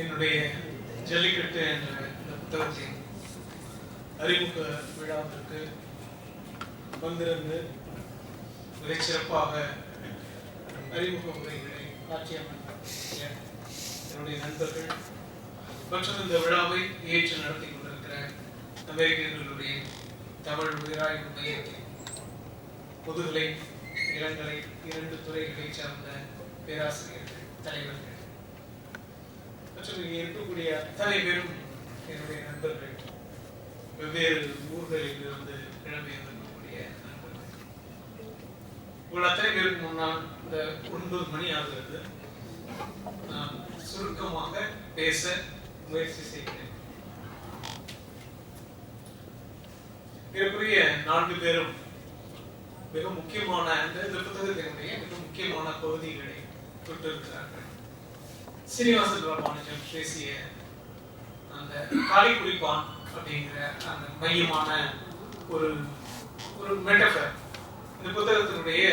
என்னுடைய ஜல்லிக்கட்டு என்ற இந்த புத்தகத்தின் அறிமுக விழாவிற்கு வந்திருந்து மிகச் சிறப்பாக அறிமுக உரைகளை ஆட்சியமைக்க என்னுடைய நண்பர்கள் மற்றும் இந்த விழாவை ஏற்று நடத்தி கொண்டிருக்கிற அமெரிக்கர்களுடைய தமிழ் உயிராய்வு மையத்தின் முதுகலை இளங்கலை 2 துறைகளை சார்ந்த பேராசிரியர்கள், தலைவர்கள் மற்றும் இங்கே இருக்கக்கூடிய அத்தனை பேரும் என்னுடைய நண்பர்கள், வெவ்வேறு ஊர்களில் இருந்து கிளம்பி வந்திருக்கக்கூடிய நண்பர்கள். உங்கள் அத்தனை பேருக்கு முன்னால் இந்த 9 மணி ஆகிறது. நான் சுருக்கமாக பேச முயற்சி செய்கிறேன். இதற்குரிய 4 பேரும் மிக முக்கியமான இந்த புத்தகத்தினுடைய மிக முக்கியமான பகுதிகளை தொட்டிருக்கிறார்கள். சீனிவாசன் ராமானுஜம் பேசிய அந்த காளி குறிப்பான் அப்படிங்கிற அந்த மையமான ஒரு ஒரு மெட்டஃபர், இந்த புத்தகத்தினுடைய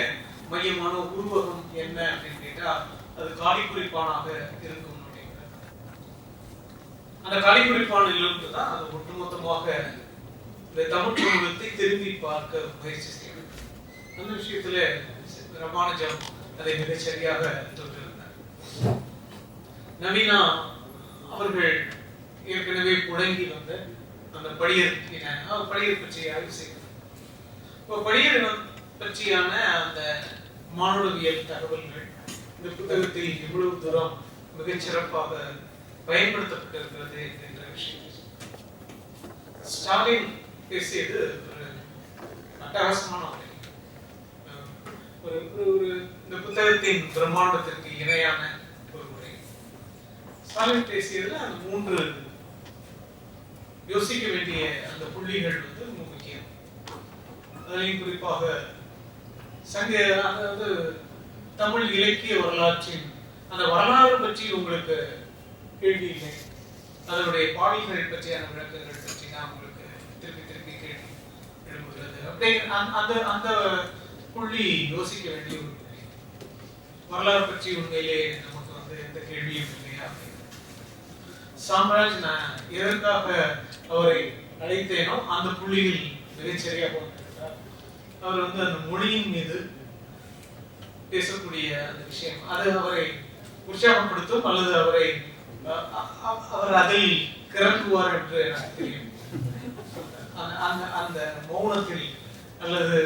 மையமான உருவகம் என்ன அப்படின்னு கேட்டா அது காளி குறிப்பானாக இருக்கும் அப்படிங்கிற அந்த காளி குறிப்பானிலிருந்து தான் அது ஒட்டுமொத்தமாக இந்த தமிழ் சமூகத்தை திரும்பி பார்க்க முயற்சி செய்யும். அந்த விஷயத்துல ராமானுஜம் அதை மிகச் சரியாக தொட்டிருந்தார். நவீனா அவர்கள் ஏற்கனவே புழங்கி வந்த அந்த படியர் பற்றி ஆய்வு செய்தார். இப்போ படியர் பற்றியான அந்த மானுடவியல் தகவல்கள் இந்த புத்தகத்தில் எவ்வளவு தூரம் மிகச் சிறப்பாக பயன்படுத்தப்பட்டிருக்கிறது என்ற விஷயம். ஸ்டாலின் பேசியது ஒரு அட்டகாசமான ஒரு இந்த புத்தகத்தின் பிரம்மாண்டத்திற்கு இணையான ஒரு முறை. ஸ்டாலின் பேசியதுல அந்த 3 யோசிக்க வேண்டிய அந்த புள்ளிகள் ரொம்ப முக்கியம். அதிலையும் குறிப்பாக அதாவது தமிழ் இலக்கிய வரலாற்றின் அந்த வரலாறு பற்றி உங்களுக்கு கேள்வி இல்லை, அதனுடைய பாடல்கள் பற்றியான விளக்கங்கள் பற்றி தான் உங்களுக்கு திருப்பி திருப்பி கேள்வி எழுப்புகிறது. அப்படியே அந்த புள்ளி யோசிக்க வேண்டிய ஒரு புள்ளி. வரலாறு பற்றி உண்மையிலே நமக்கு எந்த கேள்வியும் இல்லையா? சாம்ராஜ் நான் எதற்காக அவரை அழைத்தேனோ அந்த புள்ளியில் மிகச்சரியாக போட்டிருக்கிறார். அவர் அந்த மொழியின் மீது பேசக்கூடிய அந்த விஷயம் அது அவரை உற்சாகப்படுத்தும் அல்லது அவர் அதில் கிறங்குவார் என்று எனக்கு தெரியும். அந்த மௌனத்தில் அல்லது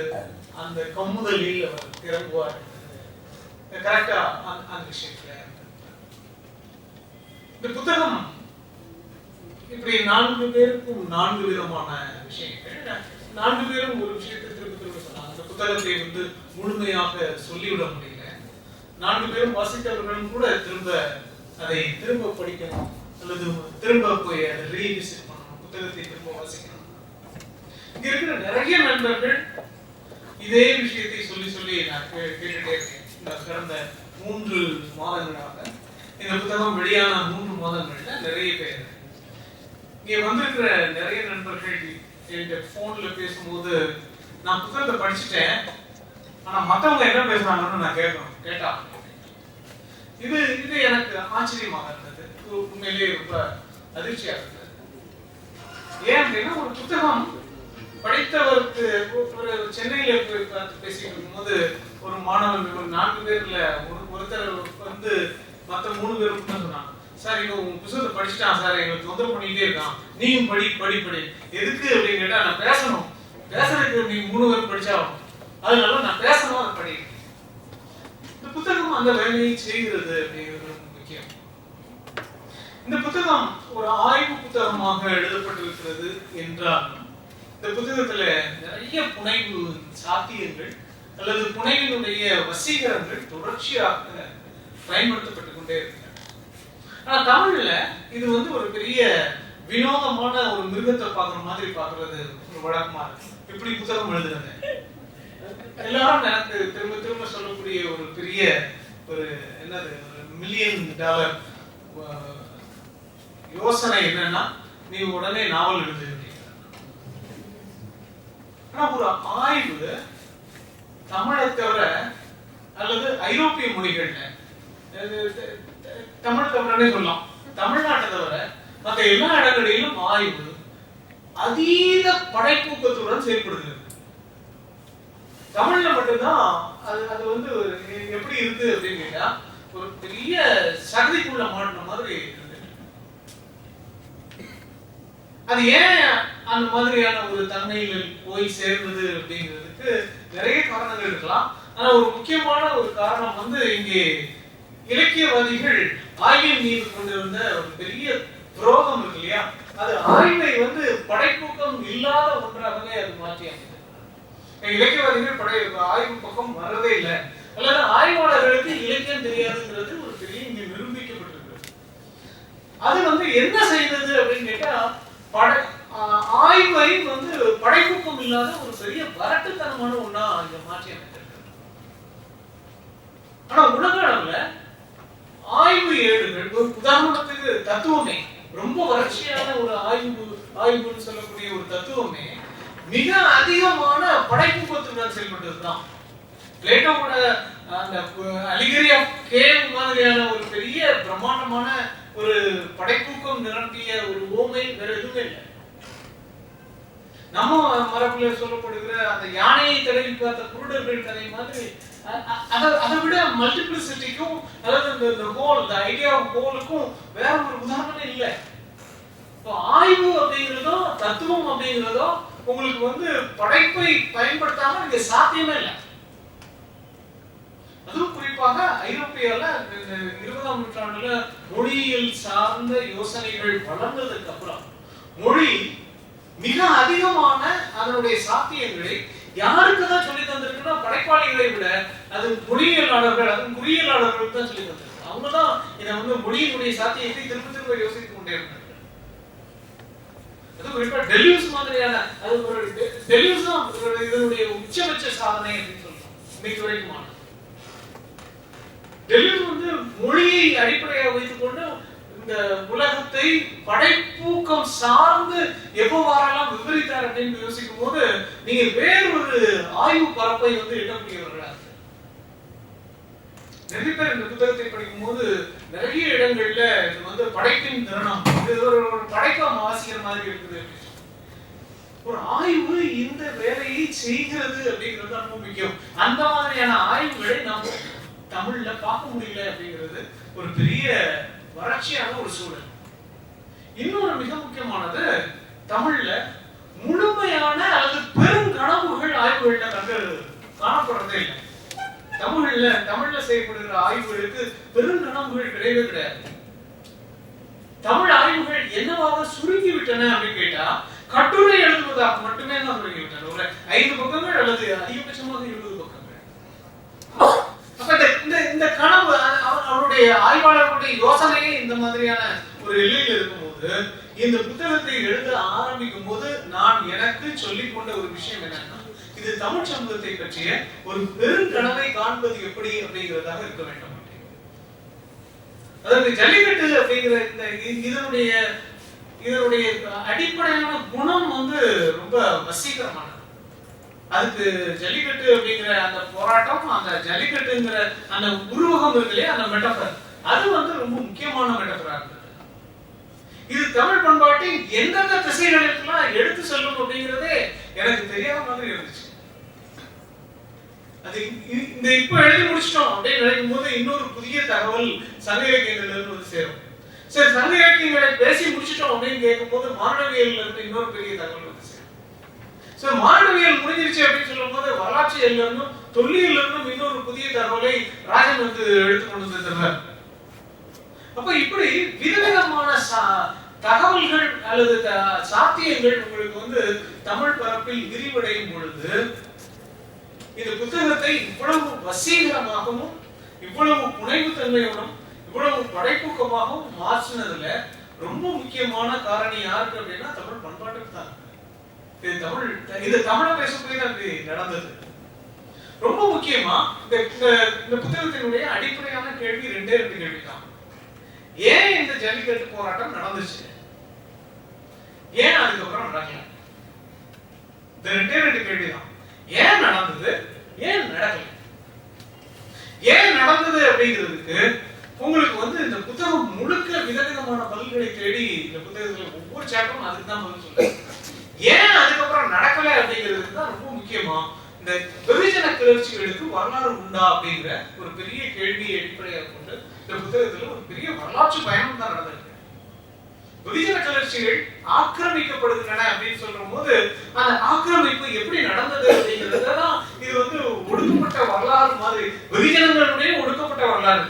அந்த கம்முதலில் அவர் கிறங்குவார் கரெக்டா அந்த விஷயத்துல. இந்த புத்தகம் இப்படி 4 பேருக்கும் 4 விதமான விஷயங்கள். 4 பேரும் ஒரு விஷயத்தை திரும்ப திரும்ப சொன்னாங்க. அந்த புத்தகத்தை முழுமையாக சொல்லிவிட முடியல. 4 பேரும் வாசித்தவர்களும் கூட அதை திரும்ப படிக்கணும் அல்லது திரும்ப போய் அதை ரீவிசிட் பண்ணணும், புத்தகத்தை திரும்ப வாசிக்கணும். இங்க இருக்கிற நிறைய நண்பர்கள் இதே விஷயத்தை சொல்லி சொல்லி நான் கேட்டுட்டே இருக்கேன். கடந்த 3 மாதங்களாக இந்த புத்தகம் வெளியான 3 மாதங்கள்ல நிறைய பேர் இங்க வந்திருக்கிற நிறைய நண்பர்கள் என்கிட்ட போன்ல பேசும்போது நான் புத்தகத்தை படிச்சுட்டேன், ஆனா மத்தவங்க என்ன பேசுறாங்கன்னு நான் கேட்டா இது எனக்கு ஆச்சரியமாக இருந்தது. உண்மையிலேயே ரொம்ப அதிர்ச்சியாக இருந்தது. ஏன் அப்படின்னா ஒரு புத்தகம் படித்தவருக்கு ஒரு சென்னையில பேசிட்டு இருக்கும்போது ஒரு மாணவன் 4 பேர்ல ஒருத்தர் மற்ற 3 பேருக்கு சொன்னாங்க, சார் இவன் உங்க புத்தகத்தை படிச்சுட்டான் சார், எங்களுக்கு தொந்தரவு பண்ணிட்டே இருக்கான், நீயும் படி எதுக்கு அப்படின்னு கேட்டா நான் பேசுறதுக்கு நீங்க 3 பேர் படிச்சாகும், அதனால நான் பேசணும் அதை படி. இந்த புத்தகம் அந்த வேலையை செய்கிறது அப்படிங்கிறது முக்கியம். இந்த புத்தகம் ஒரு ஆய்வு புத்தகமாக எழுதப்பட்டிருக்கிறது என்றால் இந்த புத்தகத்துல நிறைய புனைவு சாத்தியங்கள் அல்லது புனைவினுடைய வசீகரங்கள் தொடர்ச்சியாக பயன்படுத்தப்பட்டு கொண்டே இருக்கு. ஆனா தமிழ்ல இது ஒரு பெரிய வினோதமான ஒரு மிருகத்தை பார்க்குற மாதிரி பார்க்கறது ஒரு வழக்கமா இருக்கு. இப்படி புத்தகம் எழுதுறது எல்லாரும் எனக்கு திரும்ப திரும்ப சொல்லக்கூடிய ஒரு பெரிய ஒரு $1 மில்லியன் யோசனை என்னன்னா, நீ உடனே நாவல் எழுது. ஆனா ஒரு ஆய்வு தமிழை தவிர அல்லது ஐரோப்பிய மொழிகள்ல தமிழ் தவிரனே சொல்லலாம், தமிழ்நாட்டை தவிர மற்ற எல்லா இடங்களிலும் ஆய்வு அதீத படைப்பூக்கத்துடன் செயல்படுகிறது. தமிழ்ல மட்டும்தான் அது வந்து எப்படி இருக்கு அப்படின்னு கேட்டா ஒரு பெரிய சகதிக்குள்ள மாட்டின மாதிரி இருக்கு. அது ஏன் அந்த மாதிரியான ஒரு தன்மைகள் போய் சேர்ந்தது அப்படிங்கிறதுக்கு நிறைய காரணங்கள் இருக்கலாம். ஆனா ஒரு முக்கியமான ஒரு காரணம் வந்து இங்கே இலக்கியவாதிகள் ஆய்வின் மீது கொண்டிருந்த ஒரு பெரிய துரோகம் இருக்கு இல்லையா, அது ஆய்வை வந்து படைப்பூக்கம் இல்லாத ஒன்றாகவே அது மாற்றி அமைந்தது. இலக்கியவாதிகள் ஆய்வு பக்கம் வர்றதே இல்லை, அல்லது ஆய்வாளர்களுக்கு இலக்கியம் தெரியாதுங்கிறது ஒரு பெரிய இங்க நிரூபிக்கப்பட்டிருக்கு. அது வந்து என்ன செய்தது அப்படின்னு கேட்டா ஆய்வை வந்து படைப்பூக்கம் இல்லாத ஒரு பெரிய வரட்டுத்தனமான ஒண்ணா இங்க மாற்றி அமைத்திருக்கு. ஆனா உலக அளவுல ஆய்வு ஏடுகள், ஒரு உதாரணத்துக்கு தத்துவமே, ரொம்ப வறட்சியான ஒரு ஆய்வுன்னு சொல்லக்கூடிய ஒரு தத்துவமே மிக அதிகமான படைப்பூக்கத்துடன் செயல்பட்டதுதான். பிளேட்டோவோட அந்த அலிகரி ஆஃப் கேவ் மாதிரியான ஒரு பெரிய பிரம்மாண்டமான ஒரு படைப்பூக்கம் நிரம்பிய ஒரு ஓமை வேற எதுவுமே இல்லை. நம்ம மரபுல சொல்லப்படுகிற அந்த யானையை தடவி பார்த்த குருடர்கள் கதை மாதிரி அதை விட மல்டிபிளிசிட்டிக்கும் அதாவது இந்த ஹோல், இந்த ஐடியா ஆஃப் ஹோலுக்கும் வேற ஒரு உதாரணமே இல்லை. ஆய்வு அப்படிங்கிறதோ தத்துவம் அப்படிங்கிறதோ உங்களுக்கு வந்து படைப்பை பயன்படுத்தாம இங்க சாத்தியமே இல்லை. அதுவும் குறிப்பாக ஐரோப்பியால 20ஆம் நூற்றாண்டுல மொழியியல் சார்ந்த யோசனைகள் வளர்ந்ததுக்கு அப்புறம் மொழி மிக அதிகமான அதனுடைய சாத்தியங்களை யாருக்கு தான் சொல்லி தந்திருக்குன்னா படைப்பாளிகளை விட அது மொழியியலாளர்கள், அது குறியியலாளர்களுக்கு தான் சொல்லி தந்திருக்கு. அவங்கதான் இதை வந்து மொழியினுடைய சாத்தியத்தை திரும்ப திரும்ப யோசித்துக் கொண்டே இருந்தாங்க. அது குறிப்பா டெலியூஸ் மாதிரியான அது ஒரு டெலியூஸ் தான் இதனுடைய உச்சபட்ச சாதனை அப்படின்னு சொல்றோம் இன்னைக்கு வரைக்கும். டெலியூஸ் வந்து மொழியை அடிப்படையாக வைத்துக் கொண்டு இந்த உலகத்தை படைப்பூக்கம் சார்ந்து எவ்வாறெல்லாம் விவரித்தார் அப்படின்னு யோசிக்கும் போது நீங்க வேறொரு ஆய்வு பரப்பை வந்து எட்டக்கூடியவர்களா. நிறைய பேர் இந்த புத்தகத்தை படிக்கும் போது நிறைய இடங்கள்ல இது வந்து படைப்பின் தருணம், இது ஒரு படைப்பம் வாசிக்கிற மாதிரி இருக்குது. ஒரு ஆய்வு இந்த வேலையை செய்கிறது அப்படிங்கிறது ரொம்ப முக்கியம். அந்த மாதிரியான ஆய்வுகளை நாம் தமிழ்ல பார்க்க முடியல அப்படிங்கிறது ஒரு பெரிய வறட்சியான ஒரு சூழல். இன்னொரு மிக முக்கியமானது, தமிழ்ல முழுமையான அல்லது பெருங்கனவுகள் ஆய்வுகள்ல காணப்படுறதே இல்லை. தமிழ்ல செய்யப்படுகிற ஆய்வுகளுக்கு பெருங்கனவுகள் கிடையவே கிடையாது. தமிழ் ஆய்வுகள் என்னவாக சுருங்கி விட்டன அப்படின்னு கேட்டா கட்டுரை எழுதுவதாக மட்டுமே தான் சுருங்கி விட்டன. ஒரு 5 பக்கங்கள் அல்லது அதிகபட்சமாக 20 பக்கங்கள். இந்த கனவு அவருடைய ஆய்வாளர்களுடைய யோசனையே இந்த மாதிரியான ஒரு எல்லையில் இருக்கும்போது இந்த புத்தகத்தை எழுத ஆரம்பிக்கும் போது நான் எனக்கு சொல்லிக் கொண்ட ஒரு விஷயம் என்னன்னா, இது தமிழ் சமூகத்தை பற்றிய ஒரு பெருங்கனவை காண்பது எப்படி அப்படிங்கிறதாக இருக்க வேண்டும். அதாவது ஜல்லிக்கட்டு அப்படிங்கிற இதனுடைய அடிப்படையான குணம் வந்து ரொம்ப வசீகரமானது. அதுக்கு ஜல்லிக்கட்டு அப்படிங்கிற அந்த போராட்டம், அந்த ஜல்லிக்கட்டுங்கிற அந்த உருவகம் இருக்கு இல்லையா, அந்த மெட்டபர், அது வந்து ரொம்ப முக்கியமான மெட்டபரா இருக்கு. இது தமிழ் பண்பாட்டின் எந்தெந்த திசைகளுக்கெல்லாம் எடுத்து செல்லும் அப்படிங்கிறதே எனக்கு தெரியாத மாதிரி இருந்துச்சு. அது இந்த இப்ப எழுதி முடிச்சிட்டோம் அப்படின்னு நினைக்கும் போது இன்னொரு புதிய தகவல் சங்க இலக்கியங்கள்ல இருந்து வந்து சேரும். சரி, சங்க இலக்கியங்களை பேசி முடிச்சிட்டோம் அப்படின்னு கேட்கும் போது மாணவியல்ல இருந்து இன்னொரு பெரிய தகவல் வந்து சேரும். சோ மாணவியல் முடிஞ்சிருச்சு அப்படின்னு சொல்லும் போது வரலாற்றியல்ல இருந்தும் தொல்லியல்ல இருந்தும் இன்னொரு புதிய தகவலை ராஜன் வந்து எடுத்துக்கொண்டு வந்து தருவார். அப்ப இப்படி விதவிதமான தகவல்கள் அல்லது சாத்தியங்கள் உங்களுக்கு வந்து தமிழ் பரப்பில் விரிவடையும் பொழுது இந்த புத்தகத்தை இவ்வளவு வசீகரமாகவும் இவ்வளவு புனைவுத்தன்மையோடும் இவ்வளவு படைப்பூக்கமாகவும் மாற்றினதுல ரொம்ப முக்கியமான காரணி யாருக்கு அப்படின்னா தமிழ் பண்பாட்டுக்கு தான். இது தமிழ பேசக்கூடிய தான் நடந்தது. ரொம்ப முக்கியமா இந்த புத்தகத்தினுடைய அடிப்படையான கேள்வி 2 கேள்வி தான். ஏன் இந்த ஜல்லிக்கட்டு போராட்டம் நடந்துச்சு, ஏன் அதுக்கப்புறம் நடக்கல? இந்த 2 கேள்விதான். ஏன் நடந்தது, ஏன் நடக்கல? ஏன் நடந்தது அப்படிங்கிறதுக்கு உங்களுக்கு வந்து இந்த புத்தகம் முழுக்க விதவிதமான விதமான பதில்களை தேடி இந்த புத்தகத்துல ஒவ்வொரு சாப்டரும் அதுக்கு தான் பதில் சொல்றேன். ஏன் அதுக்கப்புறம் நடக்கல அப்படிங்கிறது தான் ரொம்ப முக்கியமா. இந்த வெகுஜன கிளர்ச்சிகளுக்கு வரலாறு உண்டா அப்படிங்கிற ஒரு பெரிய கேள்வியை அடிப்படையாக கொண்டு இந்த புத்தகத்துல ஒரு பெரிய வரலாற்று பயணம் தான் நடந்திருக்கு. வெகுஜன கிளர்ச்சிகள் ஆக்கிரமிக்கப்படுகின்றன அப்படின்னு சொல்ற போது அந்த ஆக்கிரமிப்பு எப்படி நடந்தது அப்படிங்கிறதுதான் இது ஒடுக்கப்பட்ட வரலாறு மாதிரி, வெகுஜனங்களுடைய ஒடுக்கப்பட்ட வரலாறு.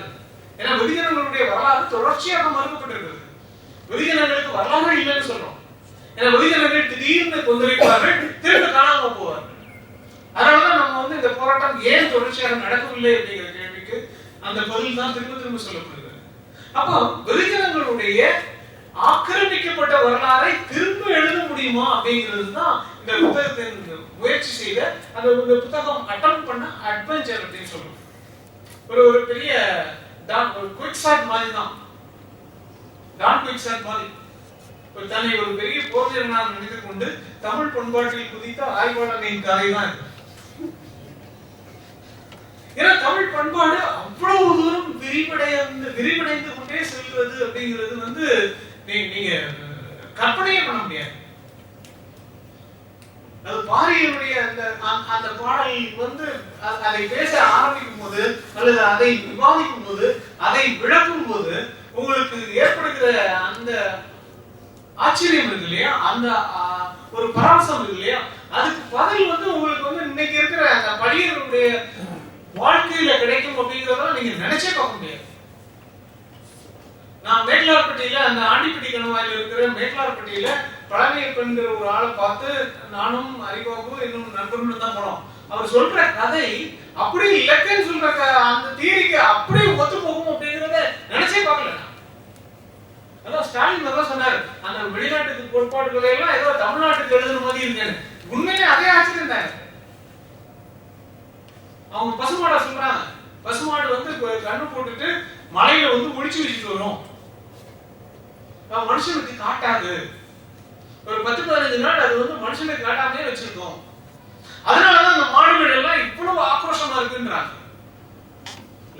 ஏன்னா வெகுஜனங்களுடைய வரலாறு தொடர்ச்சியாக மறுக்கப்பட்டிருக்கிறது. வெகுஜனங்களுக்கு வரலாறு இல்லைன்னு சொல்றோம். ஏன்னா வெகுஜனங்கள் திடீர்னு கொந்தளிப்பார்கள், திரும்ப காணாம போவார்கள். அதனாலதான் நம்ம இந்த போராட்டம் ஏன் தொடர்ச்சியாக நடக்கவில்லை அப்படிங்கிற கேள்விக்கு அந்த பதில் தான் திரும்ப திரும்ப சொல்லப்படுகிறது. அப்போ வெகுஜனங்களுடைய ஆக்கிரமிக்கப்பட்ட வரலாறை திரும்ப எழுத முடியுமா அப்படிங்கிறது தான் இந்த புத்தகத்தின் முயற்சி செய்த அந்த புத்தகம் அட்டம் பண்ண அட்வென்ச்சர் அப்படின்னு சொல்றோம். ஒரு பெரிய குயிக் ஷாட் மாதிரி தான். குயிக் ஷாட் மாதிரி தன்னை ஒரு பெரிய போர் வீரனாக நினைத்து கொண்டு தமிழ் பண்பாட்டில் குதித்த ஆய்வாளரின் கதை தான் இருக்கு. ஏன்னா தமிழ் பண்பாடு அவ்வளவு தூரம் விரிவடைந்து கொண்டே செல்வது அப்படிங்கிறது நீங்க கற்பனையே பண்ண முடியாது. அது பாரியனுடைய அந்த பாடல் அதை பேச ஆரம்பிக்கும் போது அல்லது அதை விவாதிக்கும் போது அதை விளக்கும் போது உங்களுக்கு ஏற்படுகிற அந்த ஆச்சரியம் இருக்கு இல்லையா, அந்த ஒரு பரவசம் இருக்கு இல்லையா, அதுக்கு பதில் உங்களுக்கு இன்னைக்கு இருக்கிற அந்த பழியனுடைய வாழ்க்கையில கிடைக்கும் அப்படிங்கறத நீங்க நினைச்சே பார்க்க முடியாது. நான் மேட்லார்பட்டியில அந்த ஆண்டிப்பட்டி கணவாயில இருக்கிற மேட்லார்பட்டியில பழனியப்பன்கிற ஒரு ஆளை பார்த்து நானும் அறிவாபு இன்னும் நண்பர்களும் தான் போனோம். அவர் சொல்ற கதை அப்படி இலக்கன்னு சொல்ற அந்த தியரிக்கு அப்படியே ஒத்து போகும் அப்படிங்கறத நினைச்சே பார்க்கல. அதான் ஸ்டாலின் தான் சொன்னாரு, அந்த வெளிநாட்டுக்கு கோட்பாடுகளை எல்லாம் ஏதோ தமிழ்நாட்டுக்கு எழுதுற மாதிரி இருக்கேன்னு. உண்மையிலே அதே ஆச்சரியம் தாங்க. அவங்க பசுமாடா சொல்றாங்க, பசுமாடு கண்ணு போட்டுட்டு மலையில ஒளிச்சு வச்சுட்டு வரும், மனுஷனுக்கு காட்டாது. ஒரு 10-15 நாள் அது மனுஷனுக்கு காட்டாமே வச்சிருக்கோம். அதனாலதான் அந்த மாடுகள் எல்லாம் இவ்வளவு ஆக்ரோஷமா இருக்குன்றாங்க.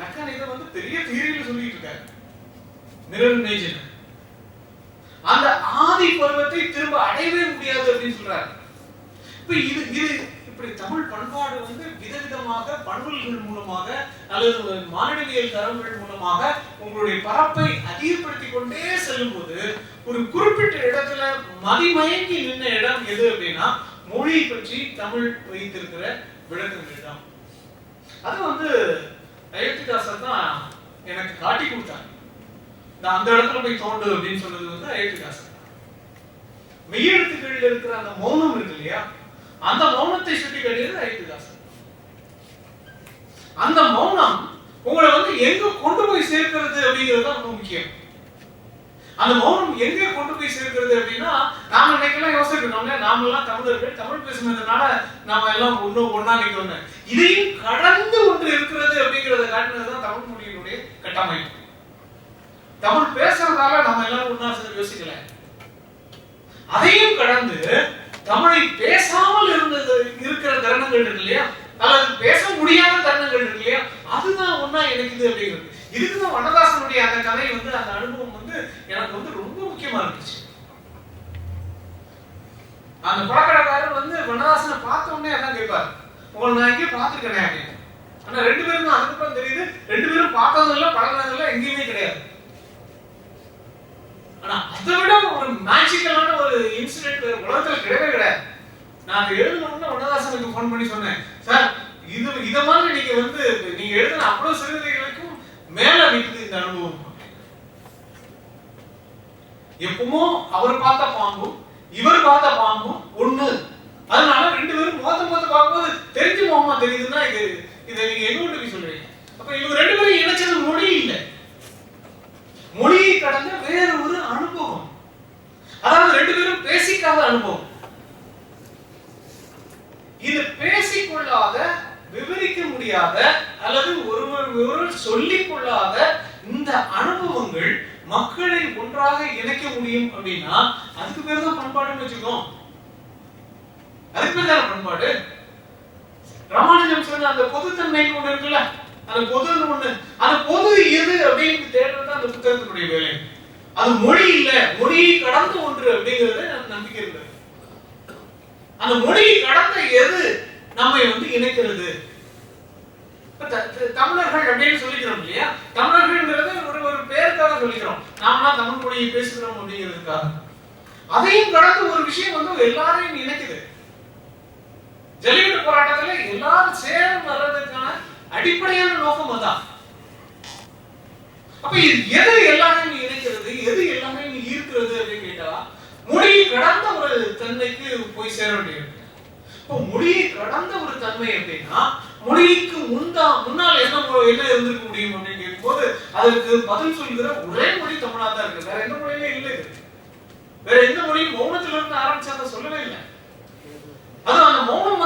லக்கன் இதை பெரிய தியரியில சொல்லிட்டு இருக்காரு. மிரர் நேஜன் அந்த ஆதி பருவத்தை திரும்ப அடையவே முடியாது அப்படின்னு சொல்றாரு. இப்ப இது இப்படி தமிழ் பண்பாடு விதவிதமாக பண்புகள் மூலமாக அல்லது மானிடவியல் தரவுகள் மூலமாக உங்களுடைய பரப்பை அதிகப்படுத்திக் கொண்டே செல்லும் போது ஒரு குறிப்பிட்ட இடத்துல மதிமயங்கி நின்ன இடம் எது அப்படின்னா மொழி பற்றி தமிழ் வைத்திருக்கிற விளக்கங்கள் தான். அது அயோத்திதாசர் தான் எனக்கு காட்டி கொடுத்தாங்க. அந்த இடத்துல போய் தோண்டு அப்படின்னு சொன்னது அயோத்திதாசர். மெய்யெழுத்துக்கள் இருக்கிற அந்த மௌனம் இருக்கு இல்லையா, அந்த மௌனத்தை சுட்டி காட்டியது அயோத்திதாசர். அந்த மௌனம் உங்களை எங்க கொண்டு போய் சேர்க்கிறது அப்படிங்கிறது தான் ரொம்ப முக்கியம். அந்த மௌனம் எங்க கொண்டு போய் சேர்க்கிறது அப்படின்னா, நாம இன்னைக்கெல்லாம் யோசிக்கணும், நாம எல்லாம் தமிழர்கள், தமிழ் பேசுனதுனால நாம எல்லாம் ஒன்னா நிற்கணும். இதையும் கடந்து ஒன்று இருக்கிறது அப்படிங்கறத காட்டுனதுதான் தமிழ் மொழியினுடைய கட்டமைப்பு. தமிழ் பேசுறதால நம்ம எல்லாம் ஒன்னா யோசிக்கல, அதையும் கடந்து தமிழை பேசாமல் இருக்கிற தருணங்கள் இருக்கு இல்லையா, அல்லது பேச முடியாத தருணங்கள் இருக்கு இல்லையா, அதுதான் ஒன்னா இணைக்குது அப்படிங்கிறது. இதுக்குதான் வண்ணதாசனுடைய அந்த கதை அந்த அனுபவம் எனக்கு ரொம்ப முக்கியமா இருந்துச்சு. அந்த பழக்கடைக்காரர் வண்ணதாசனை பார்த்த உடனே அதான் கேட்பாரு, உங்களை நான் எங்கேயே பார்த்துருக்கேனே அப்படின்னு. ஆனா 2 பேரும் தான் அதுக்கப்புறம் தெரியுது, 2 பேரும் பார்த்ததும் இல்லை பழகினதும் இல்லை, எங்கேயுமே கிடையாது. ஆனா அதை விட ஒரு மேஜிக்கலான ஒரு இன்சிடென்ட் உலகத்துல கிடையவே கிடையாது. நான் அதை எழுதணும்னு வண்ணதாசனுக்கு போன் பண்ணி சொன்னேன், சார் இத மாதிரி நீங்க எழுதின அவ்வளவு சிறுகதைகளுக்கும் மேல இருக்குது இந்த அனுபவம். எப்பவுமோ அவர் பார்த்த பாம்பும் இவர் பார்த்த பாம்பும் ஒண்ணு, அதனால 2 பேரும் மோத பார்க்கும்போது தெரிஞ்சு போமா தெரியுதுன்னா இதை நீங்க எங்க கொண்டு போய் சொல்றீங்க. அப்ப இவங்க 2 பேரும் இணைச்சது மொழி இல்லை, மொழியை கடந்த வேற ஒரு அனுபவம். அதாவது 2 பேரும் பேசிக்காத அனுபவம். இது பேசிக்கொள்ளாத, விவரிக்க முடியாத அல்லது ஒருவர் சொல்லிக் கொள்ளாத இந்த அனுபவங்கள் மக்களை ஒன்றாக இணைக்க முடியும் அப்படின்னா அதுக்கு பேர் தான் பண்பாடுன்னு வச்சுக்கோம். அதுக்கு பேர் தான் பண்பாடு. ராமானுஜம் சொன்ன அந்த பொதுத்தன்மை ஒண்ணு இருக்குல்ல, அந்த பொதுன்னு ஒண்ணு, அந்த பொது எது அப்படின்னு தேடுறது அந்த புத்தகத்தினுடைய வேலை. அது மொழி இல்ல, மொழியை கடந்த ஒன்று அப்படிங்கறது நம்பிக்கை இருந்தது. அந்த மொழியை கடந்த எது நம்மை இணைக்கிறது? தமிழர்கள் அப்படின்னு சொல்லிக்கிறோம் இல்லையா? தமிழர்கள்ங்கிறது ஒரு பேருக்காக சொல்லிக்கிறோம். நாமெல்லாம் தமிழ் மொழியை பேசுகிறோம் அப்படிங்கிறதுக்காக. அதையும் கடந்த ஒரு விஷயம் எல்லாரையும் இணைக்குது. ஜல்லிக்கட்டு போராட்டத்துல எல்லாரும் சேர்ந்து வர்றதுக்கான அடிப்படையான நோக்கம் அதான். அப்ப எது எல்லாமே இணைக்கிறது, எது எல்லாமே ஈர்க்கிறது அப்படின்னு கேட்டா மொழியை கடந்த ஒரு தன்மைக்கு போய் சேர வேண்டியது. இப்போ மொழியை கடந்த ஒரு தன்மை அப்படின்னா மொழிக்கு முன்னால் என்ன இருந்திருக்க முடியும் அப்படின்னு கேட்கும்போது அதற்கு பதில் சொல்கிற ஒரே மொழி தமிழா தான் இருக்கு. வேற எந்த மொழியுமே இல்லை. வேற எந்த மொழியும் மௌனத்துல இருந்து ஆரம்பிச்சாங்க சொல்லவே இல்லை. அது அந்த மௌனம்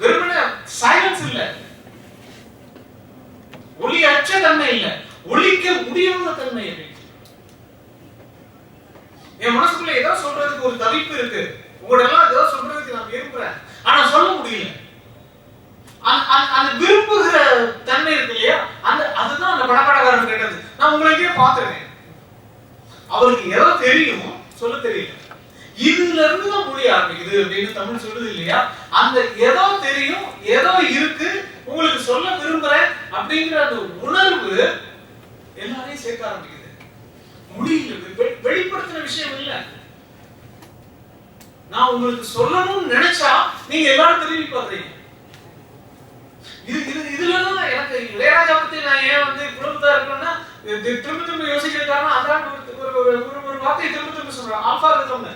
வெறுமனே சைலன்ஸ் இல்ல, ஒளி அற்ற தன்மை இல்ல, ஒளிக்க முடியாத தன்மை. என் மனசுக்குள்ள ஏதோ சொல்றதுக்கு ஒரு தவிப்பு இருக்கு, உங்களோட எல்லாம் ஏதோ சொல்றதுக்கு நான் விரும்புறேன், ஆனா சொல்ல முடியல. அந்த விரும்புகிற தன்மை இருக்கு இல்லையா? அதுதான் அந்த படப்படக்காரன் கேட்டது. நான் உங்களுக்கே பார்த்திருக்கேன், அவருக்கு ஏதோ தெரியும், சொல்ல தெரியல. இதுல இருந்து தான் மொழி ஆரம்பிக்குது அப்படின்னு தமிழ் சொல்லுது இல்லையா? அந்த ஏதோ தெரியும், ஏதோ இருக்கு, உங்களுக்கு சொல்ல விரும்புறேன் அப்படிங்கிற அந்த உணர்வு எல்லாரையும் சேர்க்க ஆரம்பிக்குது. மொழியில வெளிப்படுத்தின விஷயம் இல்ல. நான் உங்களுக்கு சொல்லணும்னு நினைச்சா நீங்க எல்லாரும் திரும்பி பாக்குறீங்க. இதுலதான் எனக்கு இளையராஜா பத்தி நான் ஏன் குழப்பத்தா இருக்கேன்னா திரும்ப திரும்ப யோசிக்கிற காரணம் அதான் ஒரு வார்த்தையை திரும்ப திரும்ப சொல்றேன், ஆல்பாரிதம்னு.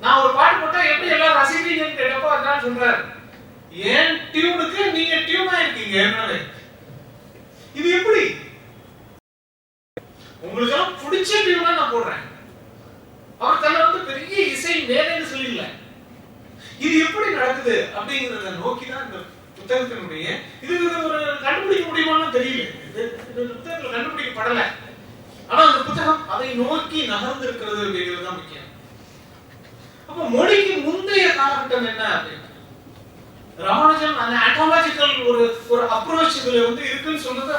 நான் ஒரு பாட்டு போட்டா எப்படி எல்லாம் ரசிக்கிறீங்கன்னு கேட்டப்போ அதான் சொல்றாரு, ஏன் டியூனுக்கு நீங்க டியூனா இருக்கீங்க. இது எப்படி உங்களுக்கு எல்லாம் பிடிச்ச டியூனா நான் போடுறேன். அவர் தன்னை பெரிய இசை மேலைன்னு சொல்லல. இது எப்படி நடக்குது அப்படிங்கறத நோக்கிதான் இந்த புத்தகத்தினுடைய இது ஒரு கண்டுபிடிக்க முடியுமான்னு தெரியல. புத்தகத்துல கண்டுபிடிக்கப்படல, ஆனா அந்த புத்தகம் அதை நோக்கி நகர்ந்து இருக்கிறது அப்படிங்கிறது தான் முக்கியம். அப்ப மொழிக்கு முந்தைய காலகட்டம் என்ன அப்படின்னு ராமானுஜன் அந்த ஆட்டோலாஜிக்கல் ஒரு அப்ரோச் இதுல இருக்குன்னு சொல்றது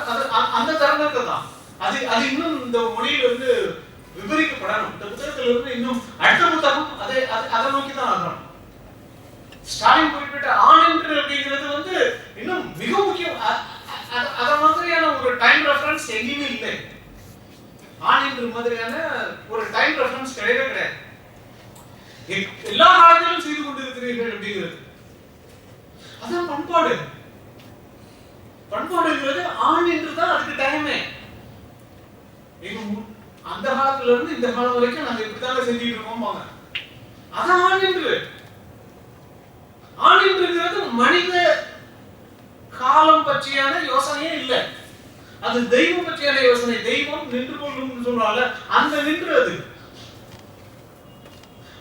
அந்த தருணத்தை தான். அது இன்னும் இந்த மொழியில விவரிக்கப்படணும். இந்த புத்தகத்துல இன்னும் அடுத்த புத்தகம் அதை நோக்கி தான் ஆகணும். ஸ்டாலின் குறிப்பிட்ட ஆனென்று அப்படிங்கிறது இன்னும் மிக முக்கியம். அத மாதிரியான ஒரு டைம் ரெஃபரன்ஸ் எங்கேயுமே இல்லை. ஆனென்று மாதிரியான ஒரு டைம் ரெஃபரன்ஸ் கிடையவே கிடையாது. எல்லா காலத்திலும் செய்து கொண்டிருக்கிறீர்கள் அப்படிங்கிறது அதான் பண்பாடு. பண்பாடுங்கிறது ஆண் என்று தான் அதுக்கு டைமே. அந்த காலத்துல இருந்து இந்த காலம் வரைக்கும் நாங்க இப்படித்தாங்க செஞ்சுட்டு இருக்கோம். அதான் ஆண் என்று. ஆண் என்றுங்கிறது மனித காலம் பற்றியான யோசனையே இல்லை, அது தெய்வம் பற்றியான யோசனை. தெய்வம் நின்று கொள்ளும் சொல்றாங்க, அந்த நின்று அது.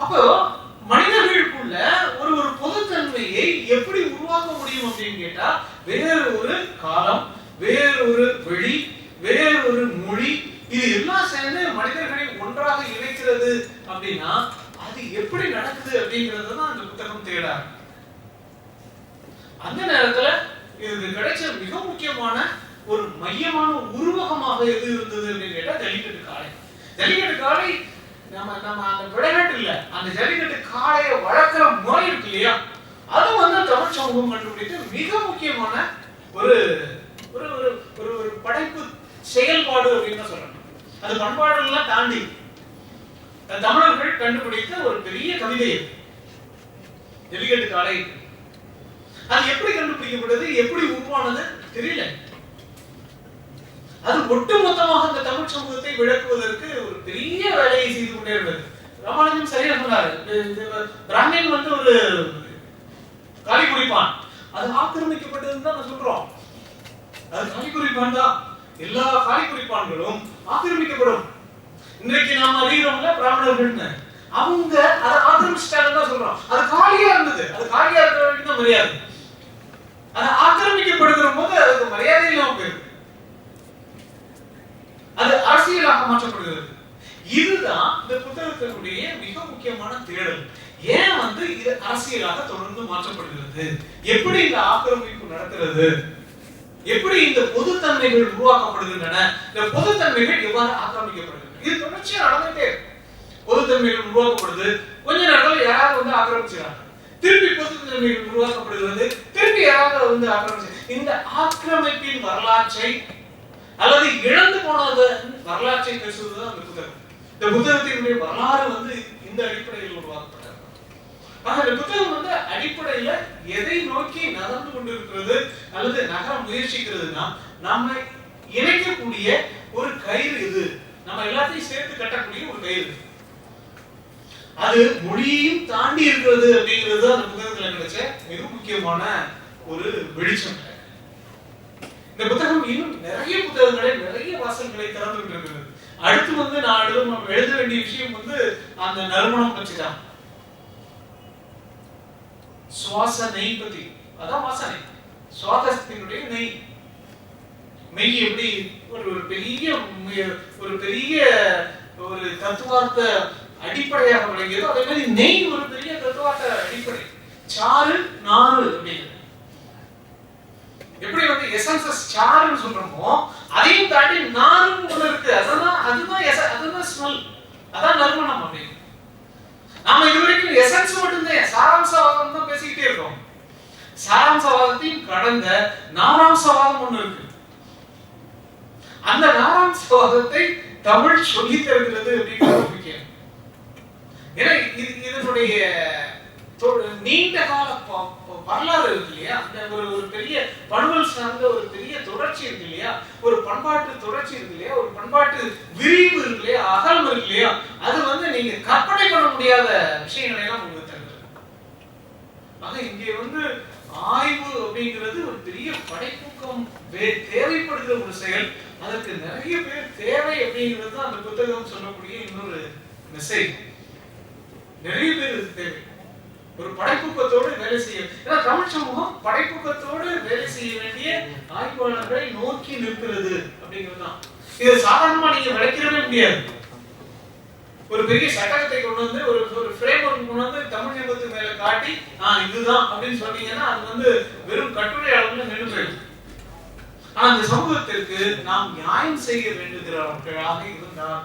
அப்போ மனிதர்களுக்குள்ள ஒரு பொதுத்தன்மையை எப்படி உருவாக்க முடியும் அப்படின்னு கேட்டா வேறு ஒரு காலம், வேறொரு வெளி, வேறொரு மொழி, இது எல்லாம் சேர்ந்து மனிதர்களை ஒன்றாக இணைக்கிறது அப்படின்னா அது எப்படி நடக்குது அப்படிங்கறது தான் அந்த புத்தகம் தேடாது. அந்த நேரத்துல இதுக்கு கிடைச்ச மிக முக்கியமான ஒரு மையமான உருவகமாக எது இருந்தது அப்படின்னு கேட்டா ஜல்லிக்கட்டு காளை. ஜல்லிக்கட்டு காளை நம்ம அந்த விளையாட்டு இல்ல, அந்த ஜல்லிக்கட்டு காளையை வளர்க்கிற முறை இருக்கு இல்லையா, அது தமிழ் சமூகம் கண்டுபிடித்து மிக முக்கியமான ஒரு ஒரு படைப்பு செயல்பாடு அப்படின்னு சொல்லணும். அது பண்பாடுலாம் தாண்டி தமிழர்கள் கண்டுபிடித்த ஒரு பெரிய கவிதை ஜல்லிக்கட்டு காளை. அது எப்படி கண்டுபிடிக்கப்பட்டது, எப்படி உருவானது தெரியல. அது ஒட்டுமொத்தமாக இந்த தமிழ் சமூகத்தை விளக்குவதற்கு ஒரு பெரிய வேலையை செய்து கொண்டே இருந்தது. ராமானுஜன் சரியா சொன்னாரு, பிராமின் ஒரு காளி குறிப்பான், அது ஆக்கிரமிக்கப்பட்டதுன்னு தான் நான் சொல்றோம். அது காளி குறிப்பான் தான். எல்லா காளி குறிப்பான்களும் ஆக்கிரமிக்கப்படும். இன்றைக்கு நாம அறிகிறோம்ல பிராமணர்கள்னு, அவங்க அதை ஆக்கிரமிச்சிட்டாங்கன்னு தான் சொல்றோம். அது காலியா இருந்தது, அது காலியா இருக்கிற வரைக்கும் தான் மரியாதை. அது ஆக்கிரமிக்கப்படுகிற போது அதுக்கு மரியாதை இல்லாம போயிருக்கு, அது அரசியலாக மாற்றப்படுகிறது. இதுதான் இந்த புத்தகத்தினுடைய மிக முக்கியமான தேடல். ஏன் இது அரசியலாக தொடர்ந்து மாற்றப்படுகிறது, எப்படி இந்த ஆக்கிரமிப்பு நடக்கிறது எப்படி இந்த பொதுத்தன்மைகள் உருவாக்கப்படுகின்றன, இந்த பொதுத்தன்மைகள் எவ்வாறு ஆக்கிரமிக்கப்படுகின்றன, இது தொடர்ச்சியா நடந்துட்டே இருக்கு. பொதுத்தன்மைகள் உருவாக்கப்படுது, கொஞ்ச நேரத்தில் யாராவது வந்து ஆக்கிரமிச்சுறாங்க, திருப்பி பொதுத்தன்மைகள் உருவாக்கப்படுகிறது, திருப்பி யாராவது வந்து ஆக்கிரமிச்சு. இந்த ஆக்கிரமிப்பின் வரலாற்றை அல்லது இழந்து போனத வரலாற்றை பேசுவதுதான் அந்த புத்தகம். இந்த புத்தகத்தினுடைய வரலாறு வந்து இந்த அடிப்படையில் உருவாக்கப்பட்டது. இந்த புத்தகம் வந்து அடிப்படையில எதை நோக்கி நகர்ந்து கொண்டிருக்கிறது அல்லது நகர முயற்சிக்கிறதுனா, நம்ம இணைக்கக்கூடிய ஒரு கயிறு இது, நம்ம எல்லாத்தையும் சேர்த்து கட்டக்கூடிய ஒரு கயிறு, அது மொழியையும் தாண்டி இருக்கிறது அப்படிங்கிறது அந்த புத்தகத்துல கிடைச்ச மிக முக்கியமான ஒரு வெளிச்சம். இந்த புத்தகம் இன்னும் நிறைய புத்தகங்களை, நிறைய வாசல்களை திறந்து விட்டிருக்கிறது. அடுத்து வந்து நான் எழுத வேண்டிய விஷயம் வந்து அந்த நறுமணம் பற்றி தான். சுவாச நெய் பத்தி, அதான் வாசனை, சுவாசத்தினுடைய நெய். மெய் எப்படி ஒரு பெரிய ஒரு தத்துவார்த்த அடிப்படையாக விளங்கியதோ, அதே மாதிரி நெய் ஒரு பெரிய தத்துவார்த்த அடிப்படை. சாறு நாறு அப்படிங்கிறது எப்படி வந்து எசன்சஸ் சாறுன்னு சொல்றோமோ, அதையும் தாண்டி நாறுன்னு ஒண்ணு இருக்கு. அதுதான் ஸ்மெல், அதான் நறுமணம் அப்படின்னு. நாம இதுவரைக்கும் எசன்ஸ் மட்டும்தான், சாராம்சவாதம் தான் பேசிக்கிட்டே இருக்கோம். சாராம்சவாதத்தையும் கடந்த நாராம்சவாதம் ஒண்ணு இருக்கு. அந்த நாராம்சவாதத்தை தமிழ் சொல்லி தருகிறது அப்படிங்கிறது முக்கியம். ஏன்னா இதனுடைய நீண்ட கால வரலாறு இருக்கு இல்லையா, அந்த ஒரு பெரிய பண்பல் சார்ந்த ஒரு பெரிய தொடர்ச்சி இருக்கு இல்லையா, ஒரு பண்பாட்டு தொடர்ச்சி இருக்கு இல்லையா, ஒரு பண்பாட்டு விரிவு இருக்கு இல்லையா, அகலம் இருக்கு இல்லையா, அது வந்து நீங்க கற்பனை பண்ண முடியாத விஷயங்களை எல்லாம் உங்களுக்கு தருகிறது. ஆக இங்கே வந்து ஆய்வு அப்படிங்கிறது ஒரு பெரிய படைப்புக்கம் தேவைப்படுகிற ஒரு செயல். அதற்கு நிறைய பேர் தேவை அப்படிங்கிறது தான் அந்த புத்தகம் சொல்லக்கூடிய இன்னொரு மெசேஜ். நிறைய பேர் இது தேவை, ஒரு படைப்புக்கத்தோடு வேலை செய்ய. ஏன்னா தமிழ் சமூகம் படைப்புக்கத்தோடு வேலை செய்ய வேண்டிய ஆய்வாளர்களை நோக்கி நிற்கிறது அப்படிங்கிறது தான். இதை சாதாரணமா நீங்க விளக்கிடவே முடியாது. ஒரு பெரிய சட்டத்தை கொண்டு வந்து ஒரு ஃப்ரேம் ஒர்க் கொண்டு வந்து தமிழ் சமூகத்துக்கு மேல காட்டி இதுதான் அப்படின்னு சொன்னீங்கன்னா அது வந்து வெறும் கட்டுரை அளவுல நின்று போயிடும். ஆனா அந்த சமூகத்திற்கு நாம் நியாயம் செய்ய வேண்டுகிறவர்களாக இருந்தால்,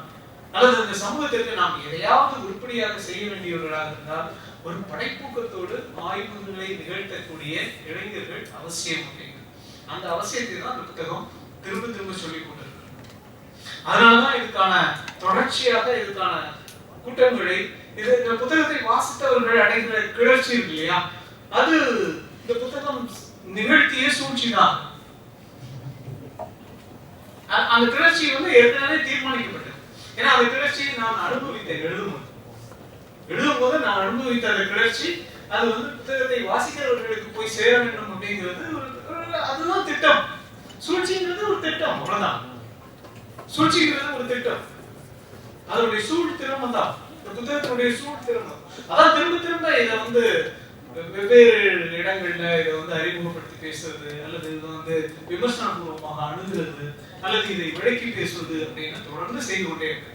அல்லது அந்த சமூகத்திற்கு நாம் எதையாவது உருப்படியாக செய்ய வேண்டியவர்களாக இருந்தால், ஒரு படைப்பூக்கத்தோடு ஆய்வுகளை நிகழ்த்தக்கூடிய இளைஞர்கள் அவசியம் அப்படிங்கிறது. அந்த அவசியத்தை தான் அந்த புத்தகம் திரும்ப திரும்ப சொல்லிக் கொண்டிருக்கு. அதனாலதான் இதுக்கான தொடர்ச்சியாக இதுக்கான கூட்டங்களை, இந்த புத்தகத்தை வாசித்தவர்கள் அடைகிற கிளர்ச்சி இருக்கு இல்லையா, அது இந்த புத்தகம் நிகழ்த்திய சூழ்ச்சி தான். அந்த கிளர்ச்சி வந்து ஏற்கனவே தீர்மானிக்கப்பட்டது. ஏன்னா அந்த கிளர்ச்சியை நான் அனுபவித்தேன். எழுதும்போது நான் அனுபவித்த அந்த கிளர்ச்சி அது வந்து புத்தகத்தை வாசிக்கிறவர்களுக்கு போய் சேர வேண்டும் அப்படிங்கிறது அதுதான் திட்டம். சூழ்ச்சிங்கிறது ஒரு திட்டம், அவ்வளவுதான். சூழ்ச்சிங்கிறது ஒரு திட்டம், அதனுடைய சூழ் திறமை தான் இந்த புத்தகத்தினுடைய சூழ் திறமை. அதான் திரும்ப திரும்ப இதை வந்து வெவ்வேறு இடங்கள்ல இதை வந்து அறிமுகப்படுத்தி பேசுறது, அல்லது இதை வந்து விமர்சன பூர்வமாக அணுகிறது, அல்லது இதை விளக்கி பேசுவது அப்படின்னு தொடர்ந்து செய்து கொண்டே இருக்கு.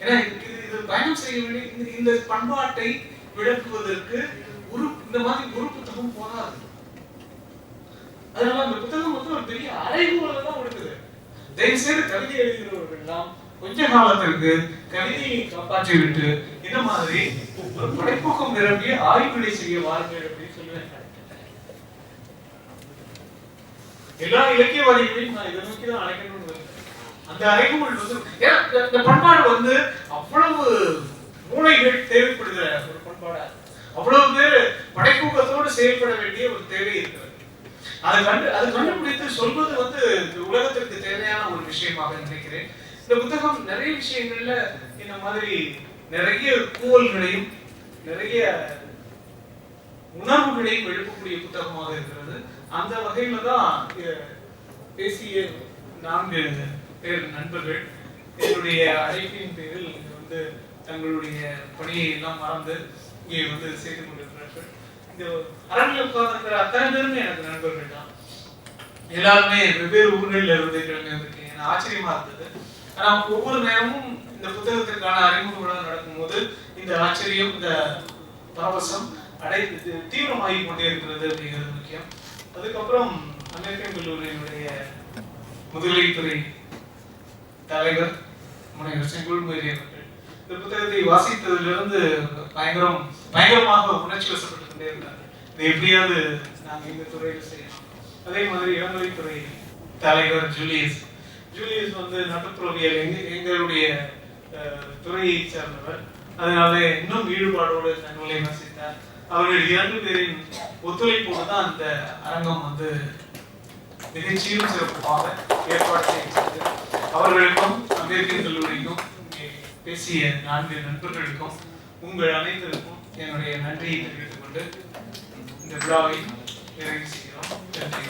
ஏன்னா இது பயணம் செய்ய வேண்டிய இந்த பண்பாட்டை விளக்குவதற்கு இந்த மாதிரி ஒரு புத்தகம் போதாது. அதனால அந்த புத்தகம் வந்து ஒரு பெரிய அறைகூவலை தான் கொடுக்குது. தயவு செய்து கவிதை எழுதுகிறவர்கள் எல்லாம் கொஞ்ச காலத்திற்கு கவிதையை காப்பாற்றி விட்டு இந்த மாதிரி ஒரு படைப்பூக்கம் நிரம்பிய ஆய்வுகளை செய்ய வாருங்கள் அப்படின்னு சொல்லுவேன். எல்லா இலக்கியவாதிகளையும் நான் இதை நோக்கி தான் அழைக்கணும்னு அந்த அறைகூவல் வந்து, ஏன்னா இந்த பண்பாடு வந்து அவ்வளவு மூளைகள் தேவைப்படுகிற ஒரு பண்பாடா, அவ்வளவு பேர் படைப்பூக்கத்தோடு செயல்பட வேண்டிய ஒரு தேவை இருக்கிறது. அதை கண்டுபிடித்து சொல்வது வந்து உலகத்திற்கு தேவையான ஒரு விஷயமாக நினைக்கிறேன். இந்த புத்தகம் நிறைய விஷயங்கள்ல இந்த மாதிரி நிறைய கூவல்களையும் நிறைய உணர்வுகளையும் எழுப்பக்கூடிய புத்தகமாக இருக்கிறது. அந்த வகையில தான் பேசிய 4 பேர் நண்பர்கள் என்னுடைய அழைப்பின் பேரில் வந்து தங்களுடைய பணியை எல்லாம் மறந்து இங்கே வந்து செய்து கொண்டிருக்கிறார்கள். இந்த அரங்கில் உட்கார்ந்திருக்கிற அத்தனை பேருமே எனக்கு நண்பர்கள் தான். எல்லாருமே வெவ்வேறு ஊர்களில் இருந்து கிளம்பி வந்திருக்கீங்க. எனக்கு ஆச்சரியமா இருந்தது. ஆனா ஒவ்வொரு நேரமும் இந்த புத்தகத்திற்கான அறிமுக விழா நடக்கும்போது இந்த ஆச்சரியம், இந்த பரவசம் தீவிரமாகி கொண்டே இருக்கிறது அப்படிங்கிறது முக்கியம். அதுக்கப்புறம் அமெரிக்கன் கல்லூரியினுடைய முதுகலைத்துறை தலைவர் முனைவர் செங்கோல் மேரி அவர்கள் இந்த புத்தகத்தை வாசித்ததிலிருந்து பயங்கரமாக உணர்ச்சி வசப்பட்டு கொண்டே இருந்தார். இதை எப்படியாவது நாங்கள் இந்த துறையில் செய்யணும். அதே மாதிரி இளங்கலைத்துறை தலைவர் ஜூலியஸ் வந்து நட்புறவியல் எங்களுடைய துறையை சார்ந்தவர். அதனால இன்னும் ஈடுபாடோடு தங்களை வாசித்தார். அவர்கள் 2 பேரின் ஒத்துழைப்போடு தான் அந்த அரங்கம் வந்து மிகச்சீரும் சிறப்பாக ஏற்பாடு செய்யப்பட்டது. அவர்களுக்கும் அமெரிக்கன் கல்லூரிக்கும் பேசிய 4 நண்பர்களுக்கும் உங்கள் அனைவருக்கும் என்னுடைய நன்றியை தெரிவித்துக் கொண்டு இந்த விழாவை நிறைவு செய்கிறோம். நன்றி.